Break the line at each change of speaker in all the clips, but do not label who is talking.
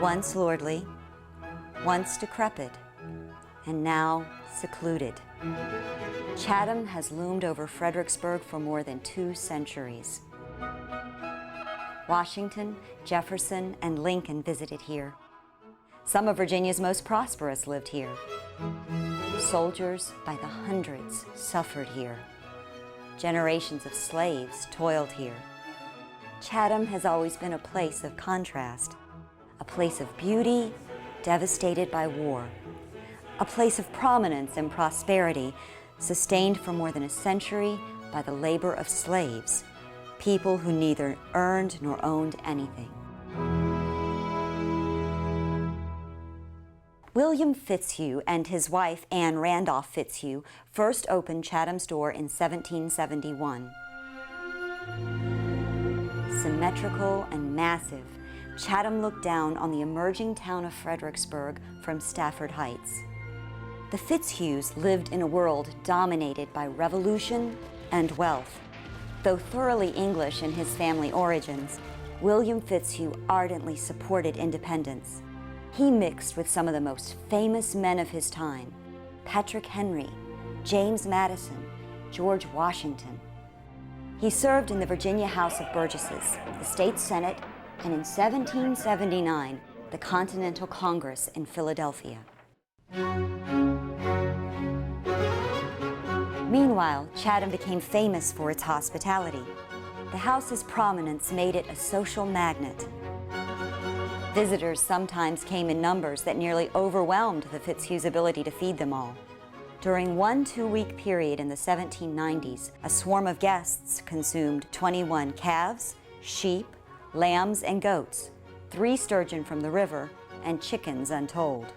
once lordly, once decrepit, and now secluded. Chatham has loomed over Fredericksburg for more than 2 centuries. Washington, Jefferson, and Lincoln visited here. Some of Virginia's most prosperous lived here. Soldiers by the hundreds suffered here. Generations of slaves toiled here. Chatham has always been a place of contrast, a place of beauty devastated by war, a place of prominence and prosperity sustained for more than a century by the labor of slaves, people who neither earned nor owned anything. William Fitzhugh and his wife Anne Randolph Fitzhugh first opened Chatham's door in 1771. Symmetrical and massive, Chatham looked down on the emerging town of Fredericksburg from Stafford Heights. The Fitzhughs lived in a world dominated by revolution and wealth. Though thoroughly English in his family origins, William Fitzhugh ardently supported independence. He mixed with some of the most famous men of his time: Patrick Henry, James Madison, George Washington. He served in the Virginia House of Burgesses, the state senate, and in 1779, the Continental Congress in Philadelphia. Meanwhile, Chatham became famous for its hospitality. The house's prominence made it a social magnet. Visitors sometimes came in numbers that nearly overwhelmed the Fitzhughs' ability to feed them all. During one 2-week period in the 1790s, a swarm of guests consumed 21 calves, sheep, lambs, and goats, 3 sturgeon from the river, and chickens untold.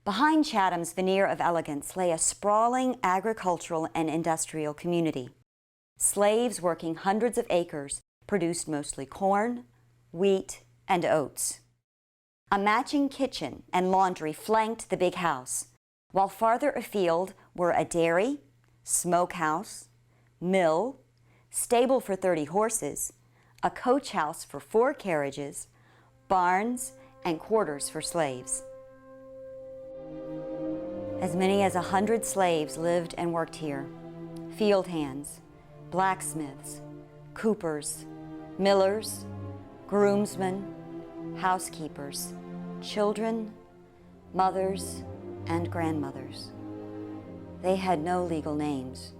Behind Chatham's veneer of elegance lay a sprawling agricultural and industrial community. Slaves working hundreds of acres produced mostly corn, wheat, and oats. A matching kitchen and laundry flanked the big house, while farther afield were a dairy, smokehouse, mill, stable for 30 horses, a coach house for 4 carriages, barns, and quarters for slaves. As many as 100 slaves lived and worked here: field hands, blacksmiths, coopers, millers, groomsmen, housekeepers, children, mothers, and grandmothers. They had no legal names.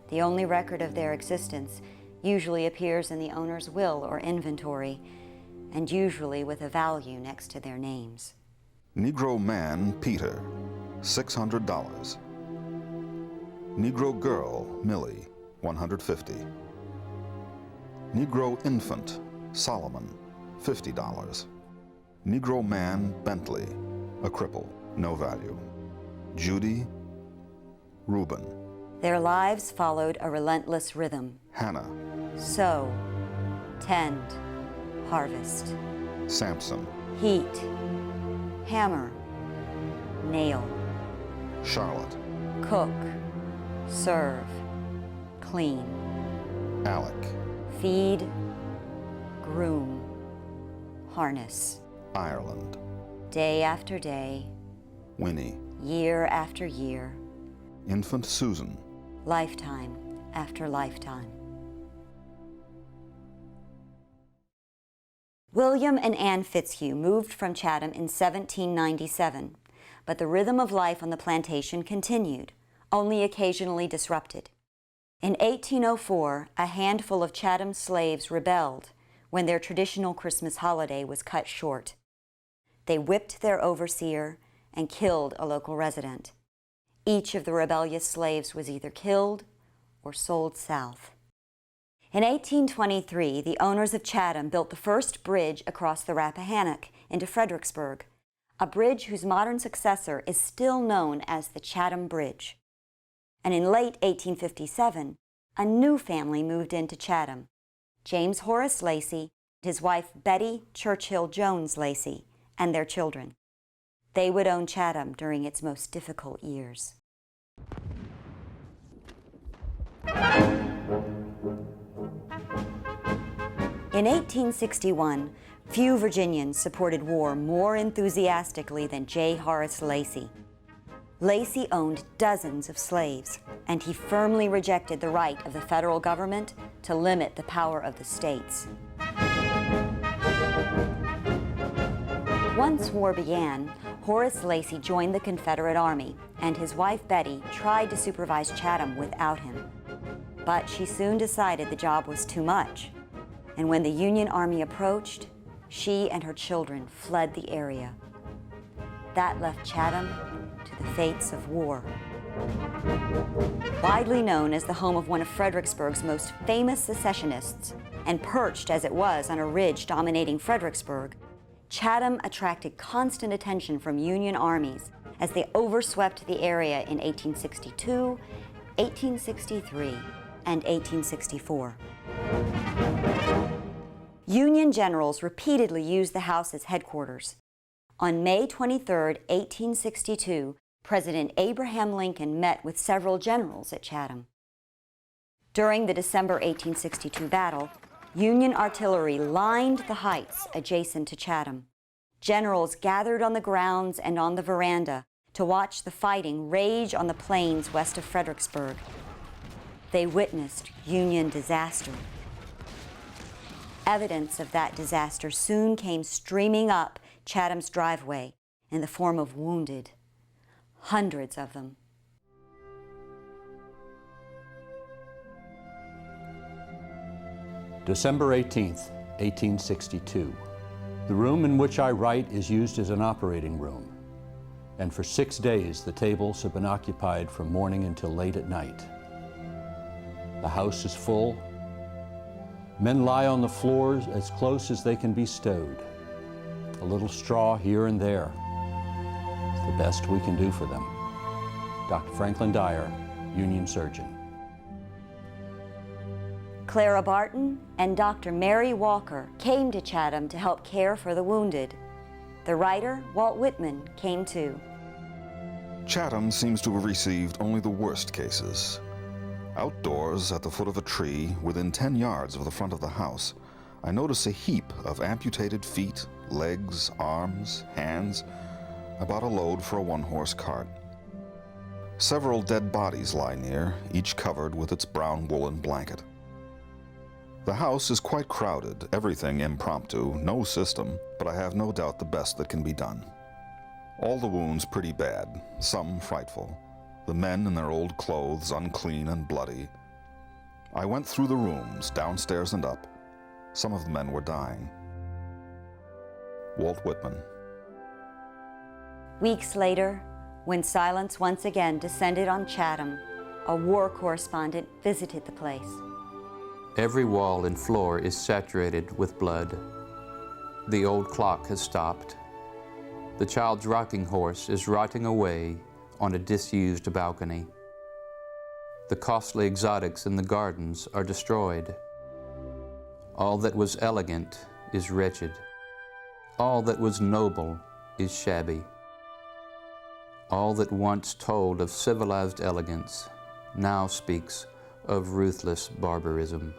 The only record of their existence usually appears in the owner's will or inventory, and usually with a value next to their names.
Negro man, Peter, $600. Negro girl, Millie, $150. Negro infant, Solomon, $50. Negro man, Bentley, a cripple, no value. Judy, Reuben.
Their lives followed a relentless rhythm:
Hannah,
sow, tend, harvest.
Samson,
Heat, hammer, nail.
Charlotte,
Cook, serve, clean.
Alec,
Feed, groom, harness.
Ireland,
Day after day,
Winnie,
year after year,
infant Susan,
lifetime after lifetime. William and Anne Fitzhugh moved from Chatham in 1797, but the rhythm of life on the plantation continued, only occasionally disrupted. In 1804, a handful of Chatham slaves rebelled when their traditional Christmas holiday was cut short. They whipped their overseer and killed a local resident. Each of the rebellious slaves was either killed or sold south. In 1823, the owners of Chatham built the first bridge across the Rappahannock into Fredericksburg, a bridge whose modern successor is still known as the Chatham Bridge. And in late 1857, a new family moved into Chatham: James Horace Lacey, his wife Betty Churchill Jones Lacey, and their children. They would own Chatham during its most difficult years. In 1861, Few Virginians supported war more enthusiastically than J. Horace Lacey. Lacey owned dozens of slaves, and he firmly rejected the right of the federal government to limit the power of the states. Once war began, Horace Lacey joined the Confederate Army, and his wife Betty tried to supervise Chatham without him. But she soon decided the job was too much, and when the Union Army approached, she and her children fled the area. That left Chatham to the fates of war. Widely known as the home of one of Fredericksburg's most famous secessionists, and perched as it was on a ridge dominating Fredericksburg, Chatham attracted constant attention from Union armies as they overswept the area in 1862, 1863, and 1864. Union generals repeatedly used the house as headquarters. On May 23, 1862, President Abraham Lincoln met with several generals at Chatham. During the December 1862 battle, Union artillery lined the heights adjacent to Chatham. Generals gathered on the grounds and on the veranda to watch the fighting rage on the plains west of Fredericksburg. They witnessed Union disaster. Evidence of that disaster soon came streaming up Chatham's driveway in the form of wounded, hundreds of them.
December 18th, 1862. The room in which I write is used as an operating room, and for 6 days the tables have been occupied from morning until late at night. The house is full. Men lie on the floors as close as they can be stowed. A little straw here and there. It's the best we can do for them. Dr. Franklin Dyer, Union Surgeon.
Clara Barton and Dr. Mary Walker came to Chatham to help care for the wounded. The writer, Walt Whitman, came too.
Chatham seems to have received only the worst cases. Outdoors, at the foot of a tree, within 10 yards of the front of the house, I notice a heap of amputated feet, legs, arms, hands, about a load for a one-horse cart. Several dead bodies lie near, each covered with its brown woolen blanket. The house is quite crowded, everything impromptu, no system, but I have no doubt the best that can be done. All the wounds pretty bad, some frightful. The men in their old clothes, unclean and bloody. I went through the rooms, downstairs and up. Some of the men were dying. Walt Whitman.
Weeks later, when silence once again descended on Chatham, a war correspondent visited the place.
Every wall and floor is saturated with blood. The old clock has stopped. The child's rocking horse is rotting away on a disused balcony. The costly exotics in the gardens are destroyed. All that was elegant is wretched. All that was noble is shabby. All that once told of civilized elegance now speaks of ruthless barbarism.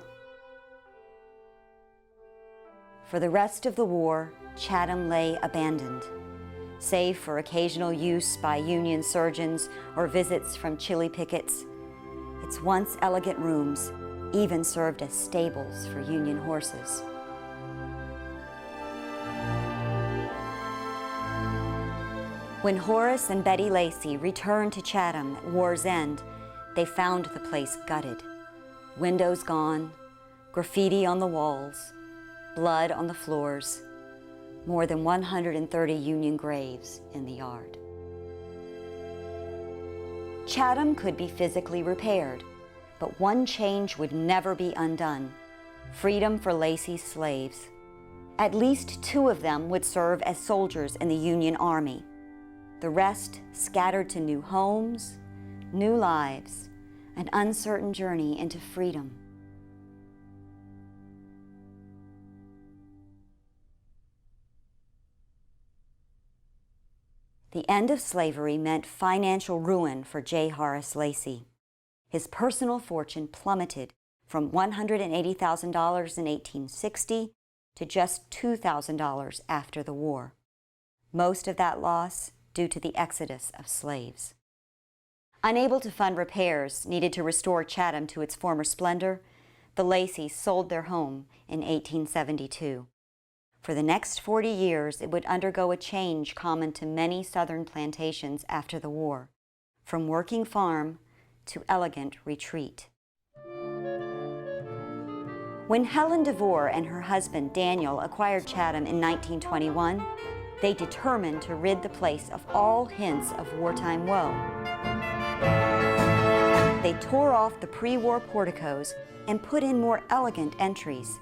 For the rest of the war, Chatham lay abandoned. Save for occasional use by Union surgeons or visits from chilly pickets, its once elegant rooms even served as stables for Union horses. When Horace and Betty Lacey returned to Chatham at war's end, they found the place gutted. Windows gone, graffiti on the walls, blood on the floors, more than 130 Union graves in the yard. Chatham could be physically repaired, but one change would never be undone: freedom for Lacey's slaves. At least 2 of them would serve as soldiers in the Union Army. The rest scattered to new homes, new lives, an uncertain journey into freedom. The end of slavery meant financial ruin for J. Horace Lacey. His personal fortune plummeted from $180,000 in 1860 to just $2,000 after the war. Most of that loss due to the exodus of slaves. Unable to fund repairs needed to restore Chatham to its former splendor, the Laceys sold their home in 1872. For the next 40 years, it would undergo a change common to many Southern plantations after the war, from working farm to elegant retreat. When Helen DeVore and her husband Daniel acquired Chatham in 1921, they determined to rid the place of all hints of wartime woe. They tore off the pre-war porticos and put in more elegant entries.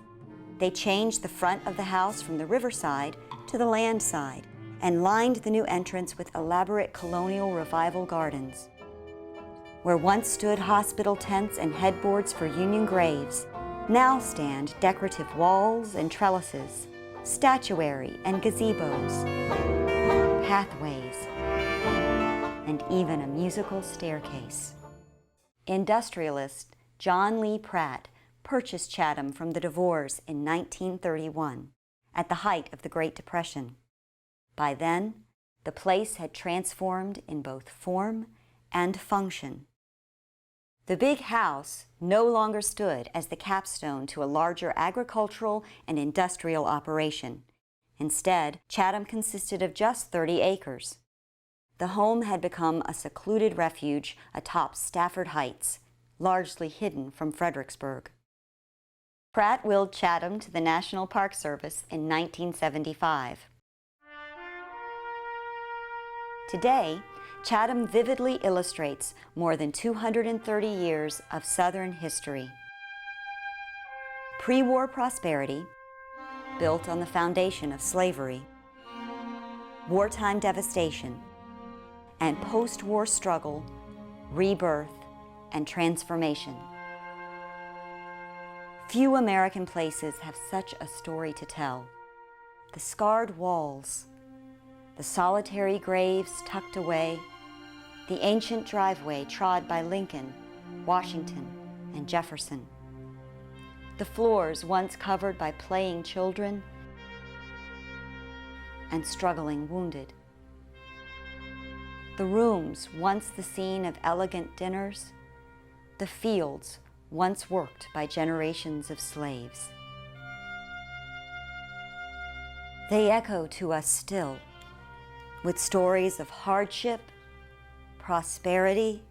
They changed the front of the house from the riverside to the land side and lined the new entrance with elaborate colonial revival gardens. Where once stood hospital tents and headboards for Union graves, now stand decorative walls and trellises, statuary and gazebos, pathways, and even a musical staircase. Industrialist John Lee Pratt purchased Chatham from the DeVores in 1931, at the height of the Great Depression. By then, the place had transformed in both form and function. The big house no longer stood as the capstone to a larger agricultural and industrial operation. Instead, Chatham consisted of just 30 acres. The home had become a secluded refuge atop Stafford Heights, largely hidden from Fredericksburg. Pratt willed Chatham to the National Park Service in 1975. Today, Chatham vividly illustrates more than 230 years of Southern history. Pre-war prosperity, built on the foundation of slavery, wartime devastation, and post-war struggle, rebirth, and transformation. Few American places have such a story to tell. The scarred walls, the solitary graves tucked away, the ancient driveway trod by Lincoln, Washington, and Jefferson. The floors once covered by playing children and struggling wounded. The rooms once the scene of elegant dinners, the fields once worked by generations of slaves. They echo to us still, with stories of hardship, prosperity,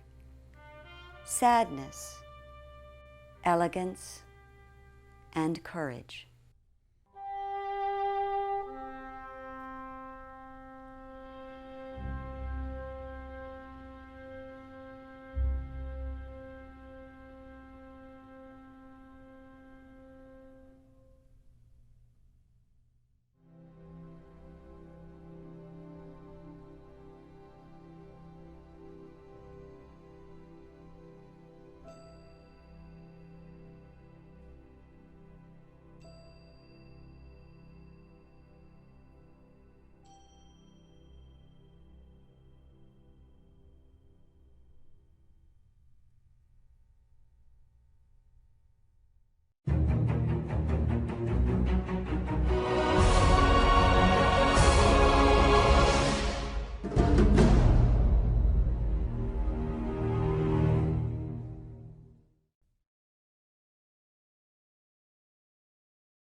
sadness, elegance, and courage.